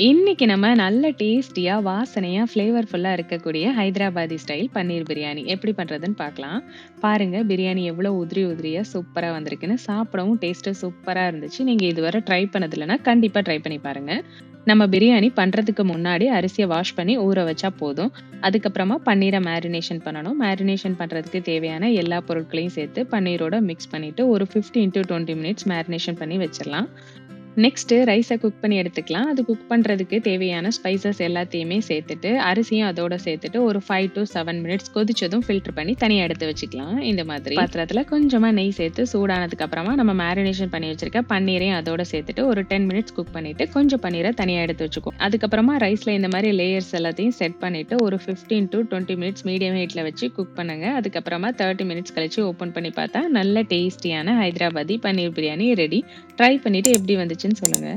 இன்னைக்கு நம்ம நல்ல டேஸ்டியா, வாசனையா, ஃப்ளேவர்ஃபுல்லா இருக்கக்கூடிய ஹைதராபாதி ஸ்டைல் பன்னீர் பிரியாணி எப்படி பண்றதுன்னு பார்க்கலாம். பாருங்க பிரியாணி எவ்வளோ உதிரி உதிரியா சூப்பரா வந்திருக்குன்னு. சாப்பிடவும் டேஸ்ட்டு சூப்பரா இருந்துச்சு. நீங்க இதுவரை ட்ரை பண்ணது இல்லன்னா, கண்டிப்பா ட்ரை பண்ணி பாருங்க. நம்ம பிரியாணி பண்றதுக்கு முன்னாடி அரிசிய வாஷ் பண்ணி ஊற வச்சா போதும். அதுக்கப்புறமா பன்னீர மேரினேஷன் பண்ணணும். மேரினேஷன் பண்றதுக்கு தேவையான எல்லா பொருட்களையும் சேர்த்து பன்னீரோட மிக்ஸ் பண்ணிட்டு ஒரு 15 to 20 மினிட்ஸ் மேரினேஷன் பண்ணி வச்சிரலாம். நெக்ஸ்ட்டு ரைஸ குக் பண்ணி எடுத்துக்கலாம். அது குக் பண்றதுக்கு தேவையான ஸ்பைசஸ் எல்லாத்தையுமே சேர்த்துட்டு, அரிசியும் அதோட சேர்த்துட்டு ஒரு 5 to 7 மினிட்ஸ் கொதிச்சதும் ஃபில்டர் பண்ணி தனியா எடுத்து வச்சுக்கலாம். இந்த மாதிரி பாத்திரத்துல கொஞ்சமா நெய் சேர்த்து சூடானதுக்கு அப்புறமா நம்ம மேரினேஷன் பண்ணி வச்சிருக்க பன்னீரையும் அதோட சேர்த்துட்டு ஒரு 10 மினிட்ஸ் குக் பண்ணிட்டு கொஞ்சம் பன்னீரை தனியா எடுத்து வச்சுக்குவோம். அதுக்கப்புறமா ரைஸ்ல இந்த மாதிரி லேயர்ஸ் எல்லாத்தையும் செட் பண்ணிட்டு ஒரு 15 to 20 மினிட்ஸ் மீடியம் ஹீட்ல வச்சு குக் பண்ணுங்க. அதுக்கப்புறமா 30 மினிட்ஸ் கழிச்சு ஓப்பன் பண்ணி பார்த்தா நல்ல டேஸ்டியான ஹைதராபாதி பன்னீர் பிரியாணி ரெடி. ட்ரை பண்ணிட்டு எப்படி வந்துச்சுன்னு சொல்லுங்க.